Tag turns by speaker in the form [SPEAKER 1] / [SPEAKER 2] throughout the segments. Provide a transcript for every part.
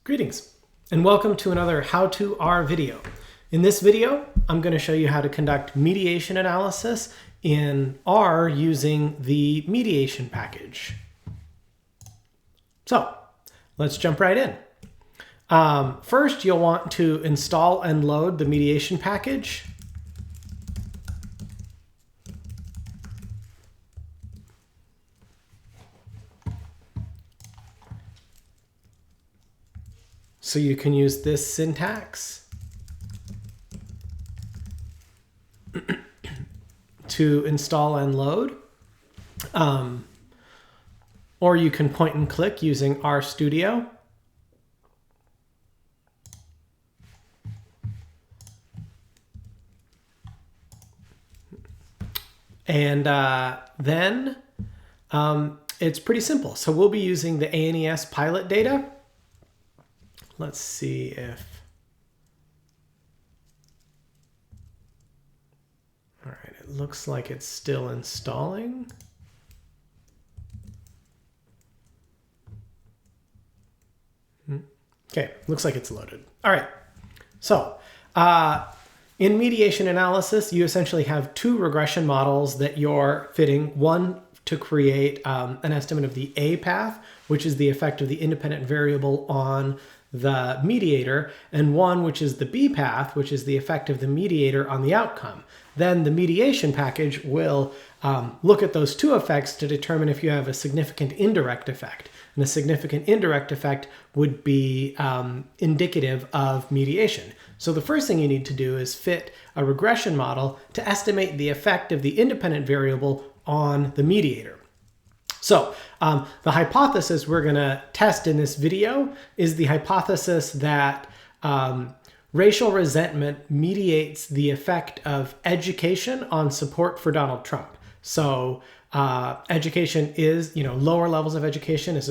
[SPEAKER 1] Greetings and welcome to another How to R video. In this video, I'm going to show you how to conduct mediation analysis in R using the mediation package. So let's jump right in. First, you'll want to install and load the mediation package. So you can use this syntax to install and load. Or you can point and click using RStudio. And then it's pretty simple. So we'll be using the ANES pilot data. Let's see if, all right, it looks like it's still installing. Okay, looks like it's loaded. All right, so in mediation analysis, you essentially have two regression models that you're fitting. One to create an estimate of the A path, which is the effect of the independent variable on the mediator, and one which is the B path, which is the effect of the mediator on the outcome. Then the mediation package will look at those two effects to determine if you have a significant indirect effect. And a significant indirect effect would be indicative of mediation. So the first thing you need to do is fit a regression model to estimate the effect of the independent variable on the mediator. So the hypothesis we're going to test in this video is the hypothesis that racial resentment mediates the effect of education on support for Donald Trump. So education is, lower levels of education is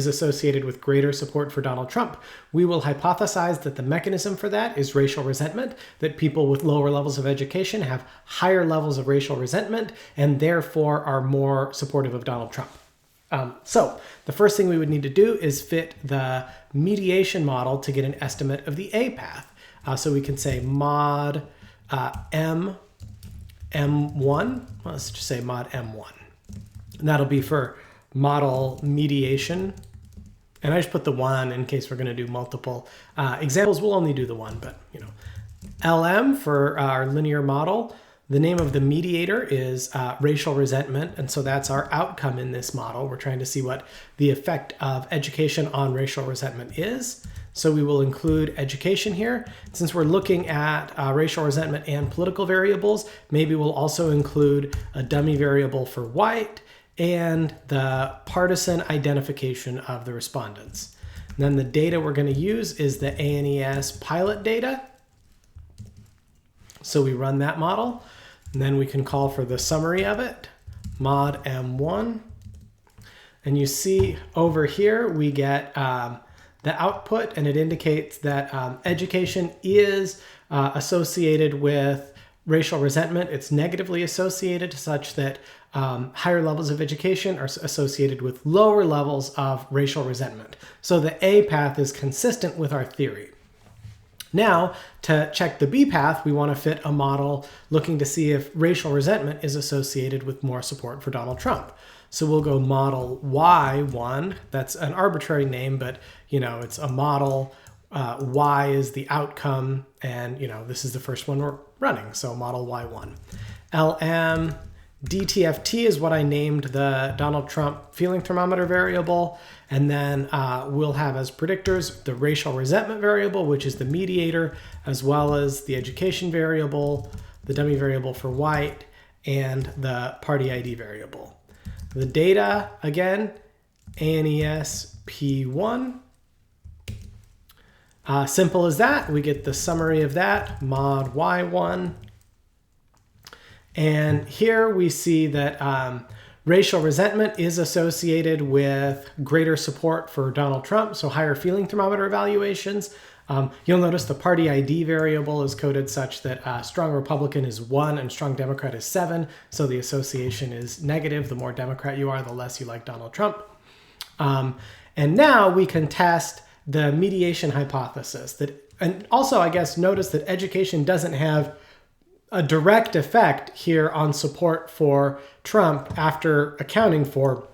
[SPEAKER 1] associated with greater support for Donald Trump. We will hypothesize that the mechanism for that is racial resentment, that people with lower levels of education have higher levels of racial resentment and therefore are more supportive of Donald Trump. So the first thing we would need to do is fit the mediation model to get an estimate of the A path. So we can say mod M1, well, let's just say mod M1. And that'll be for model mediation. And I just put the one in case we're going to do multiple examples. We'll only do the one, but LM for our linear model. The name of the mediator is racial resentment, and so that's our outcome in this model. We're trying to see what the effect of education on racial resentment is. So we will include education here. Since we're looking at racial resentment and political variables, maybe we'll also include a dummy variable for white and the partisan identification of the respondents. And then the data we're going to use is the ANES pilot data. So we run that model. And then we can call for the summary of it, mod M1. And you see over here, we get the output, and it indicates that education is associated with racial resentment. It's negatively associated such that higher levels of education are associated with lower levels of racial resentment. So the A path is consistent with our theory. Now, to check the B path, we want to fit a model looking to see if racial resentment is associated with more support for Donald Trump. So we'll go model Y1. That's an arbitrary name, but it's a model. Y is the outcome, and this is the first one we're running. So model Y1. LM DTFT is what I named the Donald Trump feeling thermometer variable. And then we'll have as predictors the racial resentment variable, which is the mediator, as well as the education variable, the dummy variable for white, and the party ID variable. The data, again, ANES P1. Simple as that. We get the summary of that, mod Y1. And here we see that racial resentment is associated with greater support for Donald Trump, so higher feeling thermometer evaluations. You'll notice the party ID variable is coded such that strong Republican is 1 and strong Democrat is 7, so the association is negative. The more Democrat you are, the less you like Donald Trump. And now we can test the mediation hypothesis. And also, I guess, notice that education doesn't have a direct effect here on support for Trump after accounting for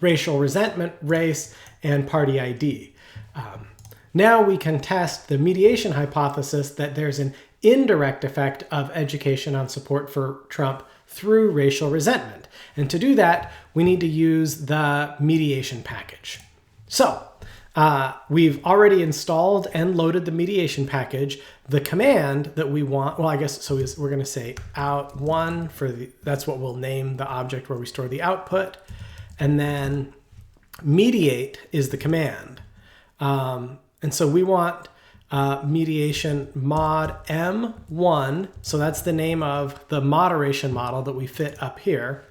[SPEAKER 1] racial resentment, race, and party ID. Now we can test the mediation hypothesis that there's an indirect effect of education on support for Trump through racial resentment. And to do that, we need to use the mediation package. So we've already installed and loaded the mediation package. The command that we want, well, I guess, so we're going to say out1 for that's what we'll name the object where we store the output. And then mediate is the command. And so we want mediation mod M1. So that's the name of the moderation model that we fit up here.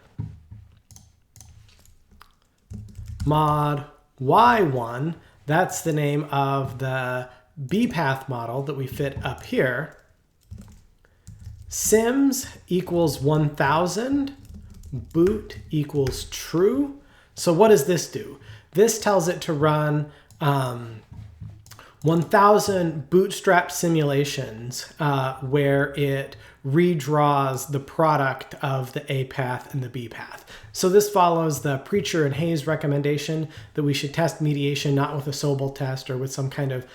[SPEAKER 1] Mod Y1, that's the name of the bpath model that we fit up here. Sims equals 1000, boot equals true. So what does this do? This tells it to run 1000 bootstrap simulations where it redraws the product of the A path and the B path. So this follows the Preacher and Hayes recommendation that we should test mediation not with a Sobel test or with some kind of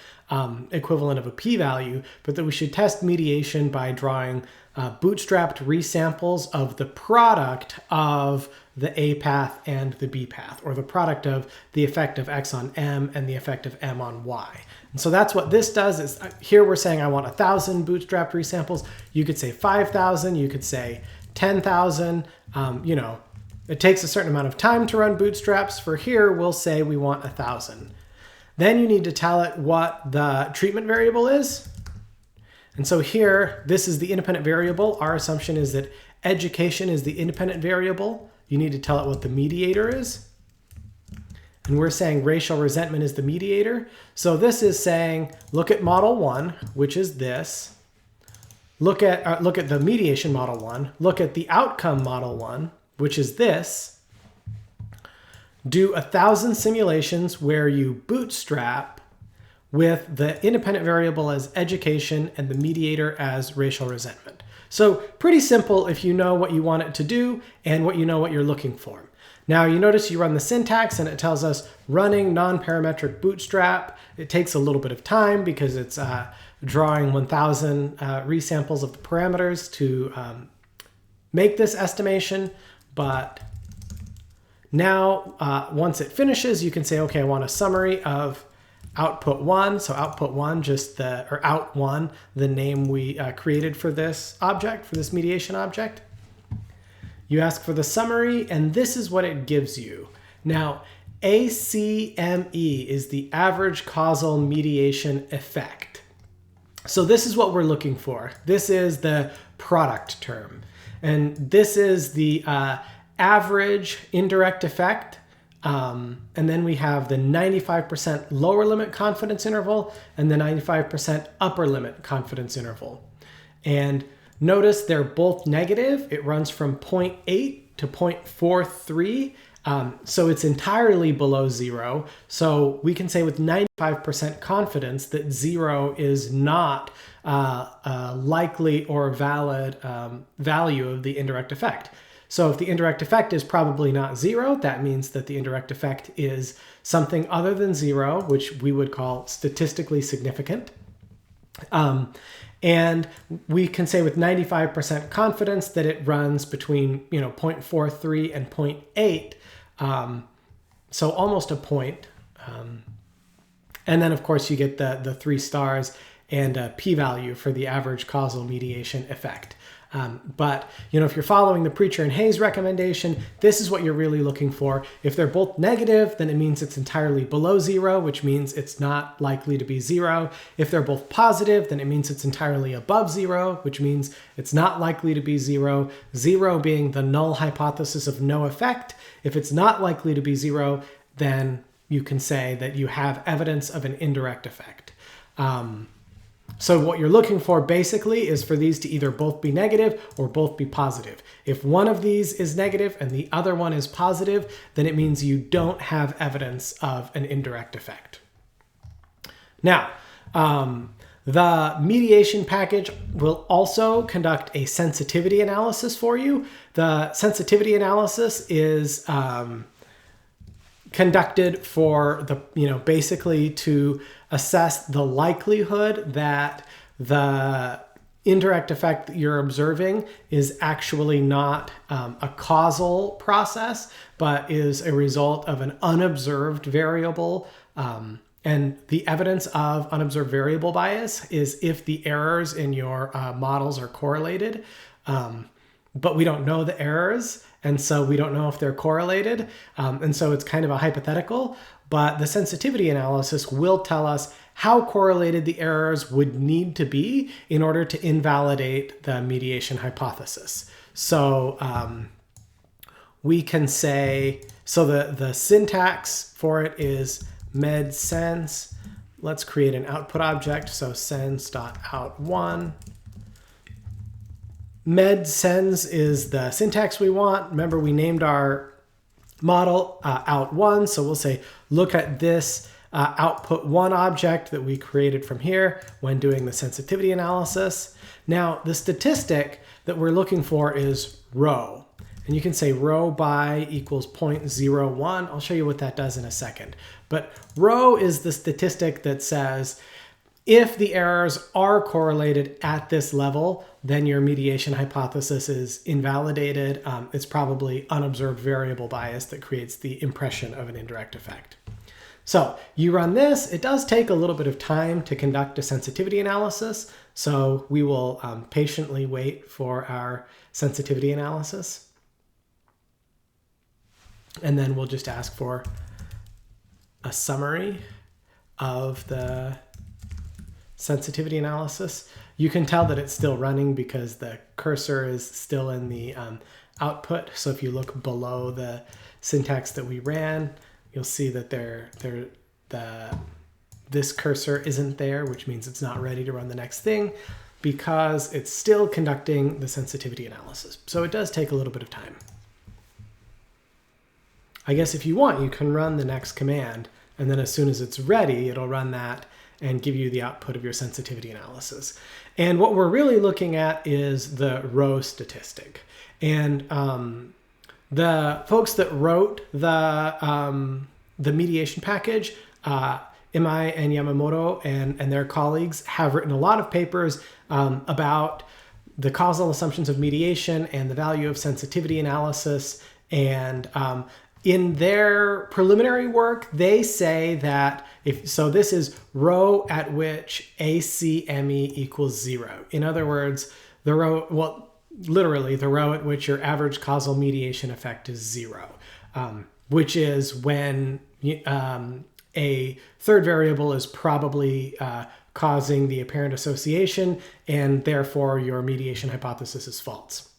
[SPEAKER 1] equivalent of a p-value, but that we should test mediation by drawing bootstrapped resamples of the product of the A path and the B path, or the product of the effect of X on M and the effect of M on Y. And so that's what this does. Is here we're saying I want 1,000 bootstrapped resamples. You could say 5,000, you could say 10,000. You know, it takes a certain amount of time to run bootstraps. For here, we'll say we want 1,000. Then you need to tell it what the treatment variable is. And so here, this is the independent variable. Our assumption is that education is the independent variable. You need to tell it what the mediator is. And we're saying racial resentment is the mediator. So this is saying, look at model 1, which is this. Look at the mediation model 1. Look at the outcome model 1, which is this. Do 1,000 simulations where you bootstrap with the independent variable as education and the mediator as racial resentment. So pretty simple if you know what you want it to do and what you know what you're looking for. Now you notice you run the syntax and it tells us running non-parametric bootstrap. It takes a little bit of time because it's drawing 1,000 resamples of the parameters to make this estimation. But now once it finishes, you can say, okay, I want a summary of output 1. So output 1, or out 1, the name we created for this object, for this mediation object. You ask for the summary, and this is what it gives you. Now, ACME is the average causal mediation effect. So this is what we're looking for. This is the product term. And this is the average indirect effect. And then we have the 95% lower limit confidence interval and the 95% upper limit confidence interval. And notice they're both negative. It runs from 0.8 to 0.43. So it's entirely below 0. So we can say with 95% confidence that 0 is not a likely or valid value of the indirect effect. So if the indirect effect is probably not 0, that means that the indirect effect is something other than 0, which we would call statistically significant. And we can say with 95% confidence that it runs between 0.43 and 0.8, so almost a point. And then of course you get the 3 stars and a p-value for the average causal mediation effect. But if you're following the Preacher and Hayes recommendation, this is what you're really looking for. If they're both negative, then it means it's entirely below 0, which means it's not likely to be 0. If they're both positive, then it means it's entirely above 0, which means it's not likely to be 0. 0 being the null hypothesis of no effect. If it's not likely to be 0, then you can say that you have evidence of an indirect effect. So what you're looking for basically is for these to either both be negative or both be positive. If one of these is negative and the other one is positive, then it means you don't have evidence of an indirect effect. Now, the mediation package will also conduct a sensitivity analysis for you. The sensitivity analysis is conducted for basically to assess the likelihood that the indirect effect that you're observing is actually not a causal process, but is a result of an unobserved variable. And the evidence of unobserved variable bias is if the errors in your models are correlated, but we don't know the errors, and so we don't know if they're correlated. And so it's kind of a hypothetical, but the sensitivity analysis will tell us how correlated the errors would need to be in order to invalidate the mediation hypothesis. So we can say, so the syntax for it is medsense. Let's create an output object. So sense.out1. Medsense is the syntax we want. Remember, we named our model out1. So we'll say, look at this output one object that we created from here when doing the sensitivity analysis. Now, the statistic that we're looking for is rho. And you can say rho by equals 0.01. I'll show you what that does in a second. But rho is the statistic that says if the errors are correlated at this level, then your mediation hypothesis is invalidated. It's probably unobserved variable bias that creates the impression of an indirect effect. So you run this. It does take a little bit of time to conduct a sensitivity analysis. So we will patiently wait for our sensitivity analysis. And then we'll just ask for a summary of the sensitivity analysis. You can tell that it's still running because the cursor is still in the output. So if you look below the syntax that we ran, you'll see that this cursor isn't there, which means it's not ready to run the next thing because it's still conducting the sensitivity analysis. So it does take a little bit of time. I guess if you want, you can run the next command, and then as soon as it's ready, it'll run that and give you the output of your sensitivity analysis. And what we're really looking at is the rho statistic. And the folks that wrote the mediation package, Imai and Yamamoto and their colleagues have written a lot of papers about the causal assumptions of mediation and the value of sensitivity analysis. And in their preliminary work, they say that this is rho at which ACME equals 0. In other words, literally the rho at which your average causal mediation effect is 0, which is when a third variable is probably causing the apparent association, and therefore your mediation hypothesis is false.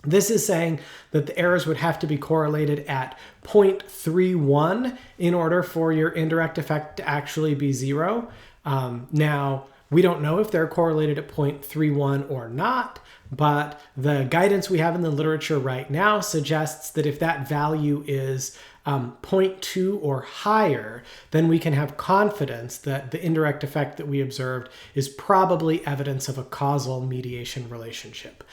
[SPEAKER 1] This is saying that the errors would have to be correlated at 0.31 in order for your indirect effect to actually be 0. Now, we don't know if they're correlated at 0.31 or not, but the guidance we have in the literature right now suggests that if that value is 0.2 or higher, then we can have confidence that the indirect effect that we observed is probably evidence of a causal mediation relationship.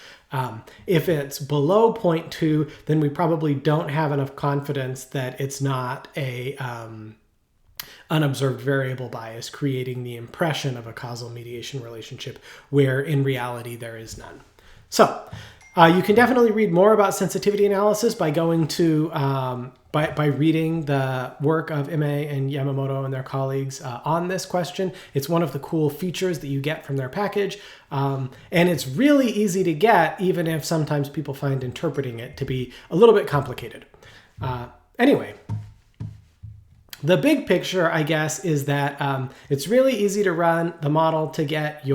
[SPEAKER 1] If it's below 0.2, then we probably don't have enough confidence that it's not a unobserved variable bias creating the impression of a causal mediation relationship where in reality there is none. So you can definitely read more about sensitivity analysis by going to by reading the work of Imai and Yamamoto and their colleagues on this question. It's one of the cool features that you get from their package. And it's really easy to get, even if sometimes people find interpreting it to be a little bit complicated. Anyway, the big picture, I guess, is that it's really easy to run the model to get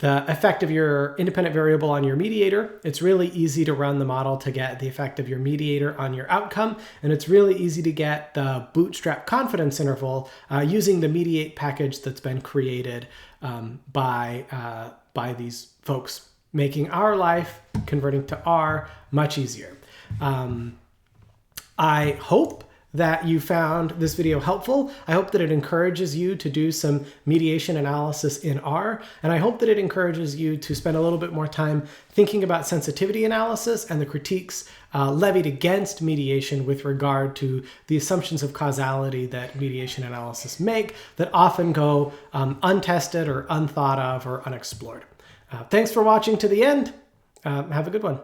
[SPEAKER 1] the effect of your independent variable on your mediator. It's really easy to run the model to get the effect of your mediator on your outcome. And it's really easy to get the bootstrap confidence interval using the mediate package that's been created by these folks, making our life, converting to R, much easier. I hope that you found this video helpful. I hope that it encourages you to do some mediation analysis in R, and I hope that it encourages you to spend a little bit more time thinking about sensitivity analysis and the critiques levied against mediation with regard to the assumptions of causality that mediation analysis make that often go untested or unthought of or unexplored. Thanks for watching to the end. Have a good one.